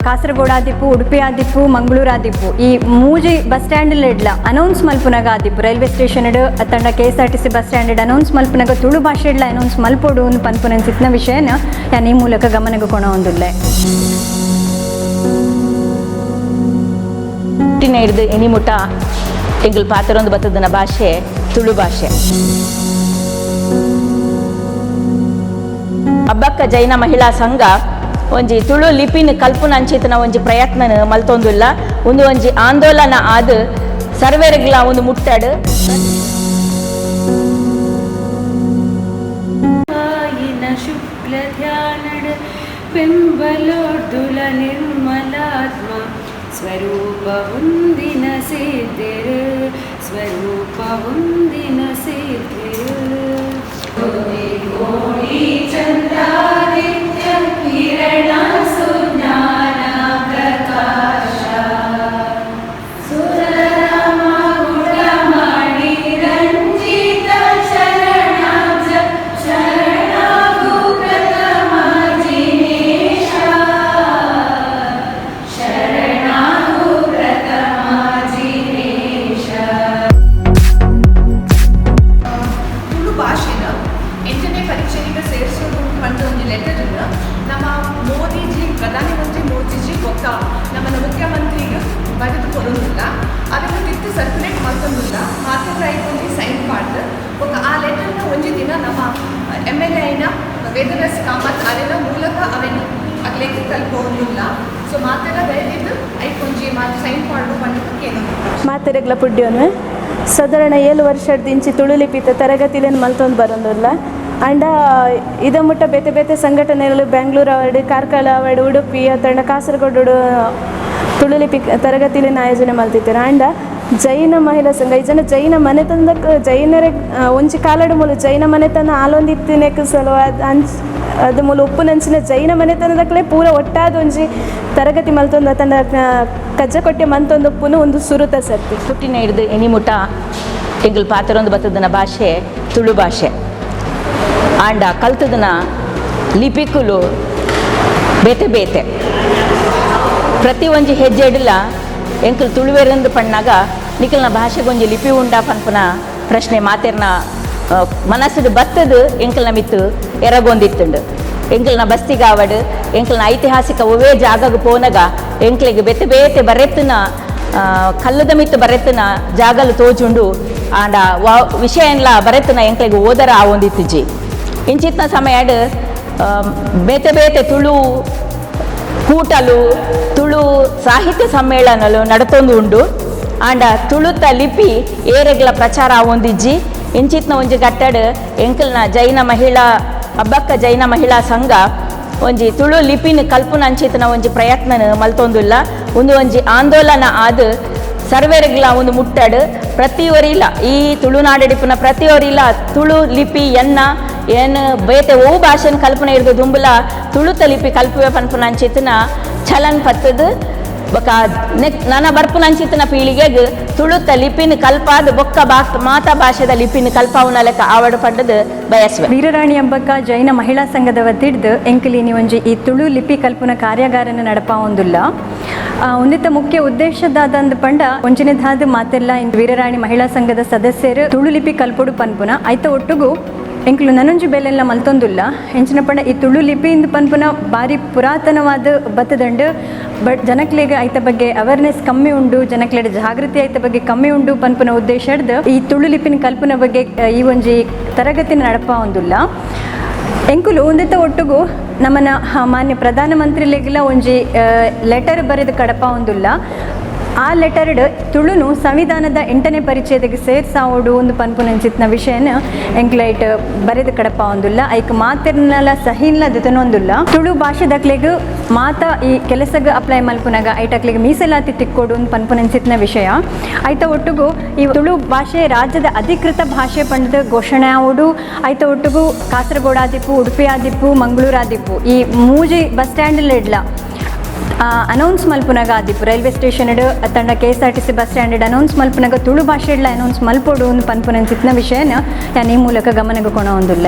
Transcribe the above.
ಕಾಸರಗೋಡು ಆದಿಪ್ಪು ಉಡುಪಿ ಆದಿಪ್ಪು ಮಂಗಳೂರು ಆದಿಪ್ಪು ಈ ಮೂಜಿ ಬಸ್ ಸ್ಟ್ಯಾಂಡ್ ಇಡ್ಲ ಅನೌನ್ಸ್ ಮಲ್ಪುನಾಗ ಆದಿಪ್ಪು ರೈಲ್ವೆ ಸ್ಟೇಷನ್ ಅತ್ತಂಡ KSRTC ಬಸ್ ಸ್ಟ್ಯಾಂಡ್ ಅನೌನ್ಸ್ ಮಲ್ಪುನಾಗ ತುಳು ಭಾಷೆ ಅನೌನ್ಸ್ ಮಲ್ಪೋಡು ಒಂದು ಪನ್ಪುನ ಸಿಕ್ನ ವಿಷಯನ ನಾನು ಈ ಮೂಲಕ ಗಮನಕ್ಕೆ ಕೊಣ ಹೊಂದಿಲ್ಲೆ. ಹಿಡಿದು ಎನಿಮುಟ ಎಂಗಲ್ ಪಾತ್ರೊಂದು ಬತ್ತದನ ಭಾಷೆ ತುಳು ಭಾಷೆ. ಅಬ್ಬಕ್ಕ ಜೈನ ಮಹಿಳಾ ಸಂಘ ಒಂಜಿ ತುಳು ಲಿಪಿನ ಕಲ್ಪನ ಅಂಚಿತನ ಒಂಜಿ ಪ್ರಯತ್ನ ಮಲ್ತೊಂದುಲ್ಲ ಒಂದು ಒಂಜಿ ಆಂದೋಲನ ಆದ ಸರ್ವೇರ್ಗ್ಲ ಒಂದು ಮುಟ್ಟಾಡು. ಶುಕ್ಲ ಧ್ಯಾನಡ ಬೆಂಬಲೋರ್ದುಲ ನಿರ್ಮಲಾತ್ಮ ಸ್ವರೂಪ ಹೊಂದಿನ ಸೇರ್ತೆರು ಸ್ವರೂಪ ಹೊಂದಿನ ಸೇರ್ತೆರು. ಕೋಟಿ ಚಂದ್ರಾದಿತ್ಯ ಕಿರಣ ಸುಜ್ಞಾನ ಪ್ರಕಾಶ ಸುರರಾಮ ಗುಣಮಣಿ ರಂಜಿತ ಶರಣಾಬ್ಜ ಶರಣಾಗು ಪ್ರಥಮ ಜಿನೇಶ ಶರಣಾಗು ಪ್ರಥಮ ಜಿನೇಶ. ತುಳು ಭಾಷೆನ 8ನೇ ಪರೀಕ್ಷೆಗೆ ಸೇರಿಸೋದು ಅಂತ ಒಂದು ಲೆಟರ್ ನಮ್ಮ ಮೋದಿಜಿ ಪ್ರಧಾನಿ ಮಂತ್ರಿ ಮೋದಿಜಿ ಗೊತ್ತ ನಮ್ಮ ಮುಖ್ಯಮಂತ್ರಿಗೆ ಬರೆದು ಕೊಡೋದಿಲ್ಲ ಅದನ್ನು ತಿತ್ತು ಸರ್ಕ್ಯುಲೇಟ್ ಮಾಡ್ಕೊಂಡಿಲ್ಲ ಮಾತ್ರ ಐಕೊಂಡು ಸೈನ್ ಮಾಡ್ದು ఒక ಆ ಲೆಟರ್ನ ಒಂಜಿ ದಿನ ನಮ್ಮ MLA అయిన ವೇದರಸ್ ಕಾಮತ್ ಅದೆಲ್ಲ ಮೂಲಕ ಅವನು ಅಗ್ಲೇಕ್ಕೆ ತಲುಪೋದಿಲ್ಲ. ಸೊ ಮಾತೆರ ಬರೆದಿದ್ದು ಐಕೊಂಜಿ ಮಾತು ಸೈನ್ ಮಾಡು ಬಂದಕ್ಕೇನು ಮಾತೆರೆಗ್ಲ ಪುಡ್ಯೋನು ಸಾಧಾರಣ 7 ವರ್ಷದಿಂಚಿ ತುಳು ಲಿಪಿತ ತರಗತಿಲೇನು ಮಲ್ತೊಂದು ಬರೋದಿಲ್ಲ ಅಂಡ ಇದ ಮುಟ್ಟ ಬೇತೆ ಬೇತೆ ಸಂಘಟನೆಗಳು ಬೆಂಗಳೂರು ಅವಾರ್ಡ್ ಕಾರ್ಕಳ ಅವಾರ್ಡ್ ಉಡುಪಿ ಅತ್ತಂಡ ಕಾಸರಗೋಡು ತುಳು ಲಿಪಿ ತರಗತಿಲೇನು ಆಯೋಜನೆ ಮಲ್ತಿದ್ದಾರೆ. ಅಂಡ ಜೈನ ಮಹಿಳಾ ಸಂಘ ಈಜನ ಜೈನ ಮನೆತನದ ಜೈನರೇ ಒಂಜಿ ಕಾಲಡು ಮೂಲ ಜೈನ ಮನೆತನ ಆಲೊಂದಿತ್ತಿನಕ್ಕೆ ಸಲುವ ಅದು ಮೂಲ ಉಪ್ಪುನಂಚಿನ ಜೈನ ಮನೆತನದಕ್ಕಲೇ ಪೂರ ಒಟ್ಟಾದ ಒಂಜಿ ತರಗತಿ ಮಲ್ತೊಂದು ತನ್ನ ಕಜ್ಜ ಕೊಟ್ಟೆ ಮಂತೊಂದು ಉಪ್ಪುನು ಒಂದು ಸುರುತ ಸರ್ತಿ ಹುಟ್ಟಿನ ಹಿಡಿದು ಎನಿಮುಟ ಎಂಗಲ್ ಪಾತ್ರೊಂದು ಬತ್ತದನ ಭಾಷೆ ತುಳು ಭಾಷೆ. ಆಂಡ ಕಲ್ತದನ ಲಿಪಿಕುಲು ಬೇತೆ ಬೇತೆ ಪ್ರತಿ ಒಂಜಿ ಹೆಜ್ಜೆ ಇಡಲ ಎಂಕಲ್ ತುಳುವೆರಂದು ಪಣ್ಣಾಗ ನಿಖಲ್ನ ಭಾಷೆಗೊಂಜಿ ಲಿಪಿ ಉಂಡ ಪನ್ಪುನ ಪ್ರಶ್ನೆ ಮಾತೆರ್ನ ಮನಸ್ಸು ಬತ್ತದು ಎಂಕಲ್ನ ಮಿತ್ತು ಎರಗೊಂದಿತ್ತುಂಡು. ಎಂಕಲ್ನ ಬಸ್ತಿಗಾವಡ್ ಎಂಕಲ್ನ ಐತಿಹಾಸಿಕ ಒವೇ ಜಾಗಕ್ಕೆ ಪೋನಾಗ ಎಂಕ್ಲಿಗೆ ಬೇತೆ ಬೇತೆ ಬರೆತ್ತಿನ ಕಲ್ಲದ ಮಿತ್ತು ಬರೆತ್ತಿನ ಜಾಗಲು ತೋಜುಂಡು ಆಂಡ ವಿಷಯ ಎಲ್ಲ ಬರೆತ್ತಿನ ಎಂಕ್ಲಿಗೆ ಓದರ ಆವೊಂದಿತ್ತಿಜ್ಜಿ. ಇಂಚಿತ್ನ ಸಮಯಡ್ ಬೇತೆ ಬೇತೆ ತುಳು ಕೂಟಲು ತುಳು ಸಾಹಿತ್ಯ ಸಮ್ಮೇಳನಲು ನಡತೊಂದು ಉಂಡು ಆಂಡ ತುಳುತ ಲಿಪಿ ಏರೆಗ್ಲ ಪ್ರಚಾರ ಆವೊಂದಿಜ್ಜಿ. ಇಂಚಿತ್ನ ಒಂಜಿ ಗಟ್ಟಡ್ ಎಂಕಲ್ನ ಜೈನ ಮಹಿಳಾ ಅಬ್ಬಕ್ಕ ಜೈನ ಮಹಿಳಾ ಸಂಘ ಒಂಜಿ ತುಳು ಲಿಪಿನ ಕಲ್ಪನ ಅಂಚಿತನ ಒಂಜಿ ಪ್ರಯತ್ನ ಮಲ್ತೊಂದುಲ್ಲ ಒಂದು ಒಂಜಿ ಆಂದೋಲನ ಆದ ಸರ್ವೇರ್ಗ್ಲ ಒಂದು ಮುಟ್ಟಾಡು ಪ್ರತಿಯೊರಿಲ್ಲ ಈ ತುಳುನಾಡಿನ ಪ್ರತಿಯೊರಿಲ್ಲ ತುಳು ಲಿಪಿ ಏನು ಬೇತೆ ಓ ಭಾಷೆನ ಕಲ್ಪನೆ ಹಿಡಿದು ದುಂಬುಲ ತುಳುತ ಲಿಪಿ ಕಲ್ಪುವೆ ಪನ್ಪುನ ಅಂಚಿತನ ಛಲನ್ ಪತ್ತದು ಬೊಕ್ಕ ನನ್ನ ಬರ್ಪುನ ಅಂಚಿತನ ಪೀಳಿಗೆಗೆ ತುಳುತ ಲಿಪಿನ ಕಲ್ಪಾದ ಬೊಕ್ಕ ಮಾತಾ ಭಾಷೆದ ಲಿಪಿನ ಕಲ್ಪಾವನ ಲೆಕ್ಕ ಆವಡ ಪಡ್ಡದು ಬಯಸುವೆ. ವೀರರಾಣಿ ಅಬ್ಬಕ್ಕ ಜೈನ ಮಹಿಳಾ ಸಂಘದ ವತಿಡ್ದು ಎಂಕಲಿನಿ ಒಂಜಿ ಈ ತುಳು ಲಿಪಿ ಕಲ್ಪನ ಕಾರ್ಯಾಗಾರನ ನಡಪ ಹೊಂದಿಲ್ಲ ಒಂದಿತ್ತ ಮುಖ್ಯ ಉದ್ದೇಶದಾದಂದು ಪಂಡ ಒಂಜಿನದಾದ ಮಾತೆಲ್ಲ ವೀರರಾಣಿ ಮಹಿಳಾ ಸಂಘದ ಸದಸ್ಯರು ತುಳು ಲಿಪಿ ಕಲ್ಪೊಡು ಪನ್ಪುನ ಐತ ಒಟ್ಟುಗು ಎಂಕ್ಲು ನನೊಂಜಿ ಬೆಲೆಲ್ಲ ಮಲ್ತೊಂದುಲ್ಲ ಎಂಚಿನ ಪಂಡ ಈ ತುಳು ಲಿಪಿಯಿಂದ ಪನ್ಪುನ ಭಾರಿ ಪುರಾತನವಾದ ಬತ್ತದಂಡು ಬಟ್ ಜನಕ್ಲೆಗೆ ಐತ ಬಗ್ಗೆ ಅವೇರ್ನೆಸ್ ಕಮ್ಮಿ ಉಂಡು ಜನಕ್ಲೆಡೆ ಜಾಗೃತಿ ಐತ ಬಗ್ಗೆ ಕಮ್ಮಿ ಉಂಡು ಪನ್ಪುನ ಉದ್ದೇಶ ಹಿಡ್ದು ಈ ತುಳು ಲಿಪಿನ ಕಲ್ಪನೆ ಬಗ್ಗೆ ಈ ಒಂಜಿ ತರಗತಿನ ನಡಪ ಹೊಂದಿಲ್ಲ. ಎಂಕುಲು ಒಂದಿತ್ತ ಒಟ್ಟುಗು ನಮ್ಮನ ಮಾನ್ಯ ಪ್ರಧಾನಮಂತ್ರಿಲೆಗೆಲ್ಲ ಒಂಜಿ ಲೆಟರ್ ಬರೆದು ಕಡಪ ಹೊಂದಿಲ್ಲ. ಆ ಲೆಟರ್ಡ್ ತುಳುನು ಸಂವಿಧಾನದ 8ನೇ ಪರಿಚ್ಛೇದಕ್ಕೆ ಸೇರ್ಸಾವೋಡು ಒಂದು ಪನ್ಪುನಂಚಿತ್ನ ವಿಷಯನ ಎಂಕ್ಲೈಟ್ ಬರೆದು ಕಡಪ ಹೊಂದಿಲ್ಲ ಐಕ್ ಮಾತಿರ್ನಲ ಸಹಿಲ್ಲ ದೊಂದಿಲ್ಲ. ತುಳು ಭಾಷೆದಕ್ಲೆಗ್ ಮಾತ ಈ ಕೆಲಸಗ ಅಪ್ಲೈ ಮಲ್ಪುನಾಗ ಐಟಕ್ಲೆಗ್ ಮೀಸಲಾತಿ ತಿಕ್ಕೋಡು ಒಂದು ಪನ್ಪುನಂಚಿತ್ನ ವಿಷಯ ಐತ ಒಟ್ಟುಗು ಈ ತುಳು ಭಾಷೆ ರಾಜ್ಯದ ಅಧಿಕೃತ ಭಾಷೆ ಪಂಡದ ಘೋಷಣೆ ಆವೋಡು ಐತ ಒಟ್ಟುಗು ಕಾಸರಗೋಡು ಆದಿಪ್ಪು ಉಡುಪಿ ಆದಿಪ್ಪು ಮಂಗಳೂರು ಆದಿಪ್ಪು ಈ ಮೂಜಿ ಬಸ್ ಸ್ಟ್ಯಾಂಡ್ ಇಡ್ಲ ಅನೌನ್ಸ್ ಮಲ್ಪುನಾಗ ಆದಿಪ್ಪು ರೈಲ್ವೆ ಸ್ಟೇಷನ್ ಅತ್ತಂಡ KSRTC ಬಸ್ ಸ್ಟ್ಯಾಂಡ್ ಅನೌನ್ಸ್ ಮಲ್ಪುನಾಗ ತುಳು ಭಾಷೆ ಅನೌನ್ಸ್ ಮಲ್ಪೋಡು ಒಂದು ಪನ್ಪುನಂಚಿತ್ನ ವಿಷಯನ ನಾನು ಈ ಮೂಲಕ ಗಮನಕ್ಕೆ ಕೊಣ ಹೊಂದಿಲ್ಲ.